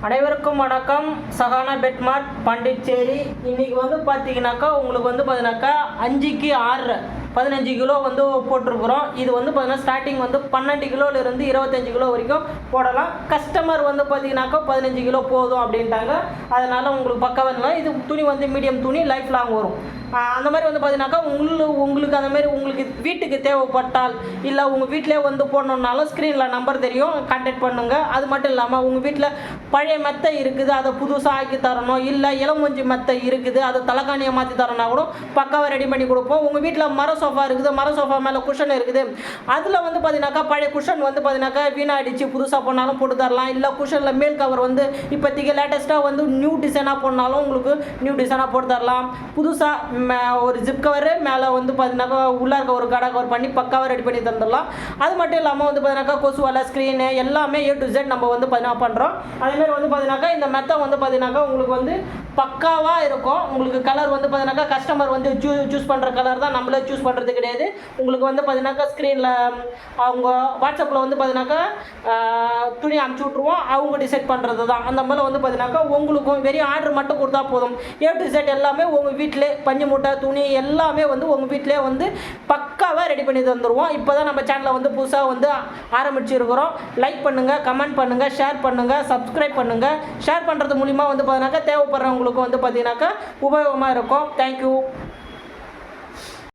அனைவருக்கும் வணக்கம். சகானா பெட்மார்ட் பாண்டிச்சேரி. இன்றைக்கி வந்து பார்த்தீங்கன்னாக்கா உங்களுக்கு வந்து பார்த்தீங்கன்னாக்கா 5க்கு 6 15 கிலோ வந்து போட்டிருக்கிறோம். இது வந்து பார்த்தீங்கன்னா ஸ்டார்டிங் வந்து 12 கிலோலேருந்து 25 கிலோ வரைக்கும் போடலாம். கஸ்டமர் வந்து பார்த்தீங்கன்னாக்கா 15 கிலோ போதும் அப்படின்ட்டாங்க. அதனால் உங்களுக்கு பக்கவா இது துணி வந்து மீடியம் துணி, லைஃப் லாங் வரும். அந்த மாதிரி வந்து பார்த்தீங்கன்னாக்கா உங்களுக்கு அந்த மாதிரி உங்களுக்கு வீட்டுக்கு தேவைப்பட்டால் இல்லை உங்கள் வீட்டிலே வந்து போடணுன்னாலும் ஸ்க்ரீனில் நம்பர் தெரியும், கான்டாக்ட் பண்ணுங்கள். அது மட்டும் இல்லாமல் உங்கள் வீட்டில் பழைய மெத்தை இருக்குது, அதை புதுசாக ஆக்கி தரணும், இல்லை இளமூஞ்சி மெத்தை இருக்குது, அதை தலைகாணியை மாற்றி தரணும்னா கூட பக்காவாக ரெடி பண்ணி கொடுப்போம். உங்கள் வீட்டில் மர சோஃபா இருக்குது, மர சோஃபா மேலே குஷன் இருக்குது, அதில் வந்து பார்த்தீங்கன்னாக்கா பழைய குஷன் வந்து பார்த்தீங்கன்னாக்கா வீணாடிச்சு, புதுசாக போனாலும் போட்டு தரலாம். இல்லை குஷனில் மேல் கவர் வந்து இப்போதைக்கு லேட்டஸ்ட்டாக வந்து நியூ டிசைனாக போனாலும் உங்களுக்கு நியூ டிசைனாக போட்டு தரலாம். புதுசாக ஒரு ஜிப் கவர் மேலே வந்து பார்த்தீங்கன்னாக்கா உள்ளார்க்க ஒரு கடை கவர் பண்ணி பக்காவாக ரெடி பண்ணி தந்துடலாம். அது மட்டும் இல்லாமல் வந்து பார்த்தீங்கன்னாக்கா கொசு வலை, ஸ்க்ரீனு எல்லாமே A to Z நம்ம வந்து பார்த்தீங்கன்னா பண்ணுறோம். அதேமாதிரி வந்து பார்த்தீங்கன்னாக்கா இந்த மெத்தை வந்து பார்த்தீங்கன்னாக்கா உங்களுக்கு வந்து பக்காவாக இருக்கும். உங்களுக்கு கலர் வந்து பார்த்தீங்கன்னாக்கா கஸ்டமர் வந்து சூஸ் பண்ணுற கலர் தான், நம்மளே சூஸ் பண்ணுறது கிடையாது. உங்களுக்கு வந்து பார்த்தீங்கன்னாக்கா ஸ்க்ரீனில் அவங்க வாட்ஸ்அப்பில் வந்து பார்த்தீங்கன்னாக்கா துணி அனுப்பிச்சி விட்ருவோம், அவங்க டிசைட் பண்ணுறது தான். அந்த மாதிரி வந்து பார்த்தீங்கன்னாக்கா உங்களுக்கும் வெறும் ஆர்டர் மட்டும் கொடுத்தா போதும். A to Z எல்லாமே உங்கள் வீட்டிலே பஞ்சு மூட்டை துணி எல்லாமே வந்து உங்கள் வீட்டிலே வந்து பக்காவாக ரெடி பண்ணி தந்துடுவோம். இப்போ தான் நம்ம சேனலை வந்து புதுசாக வந்து ஆரம்பிச்சிருக்கிறோம். லைக் பண்ணுங்கள், கமெண்ட் பண்ணுங்கள், ஷேர் பண்ணுங்கள், சப்ஸ்கிரைப் பண்ணுங்கள். ஷேர் பண்ணுறது மூலிமா வந்து பார்த்தீங்கன்னாக்கா தேவைப்படுறவங்களுக்கு வந்து பார்த்தீங்கன்னாக்கா உபயோகமாக இருக்கும். தேங்க்யூ.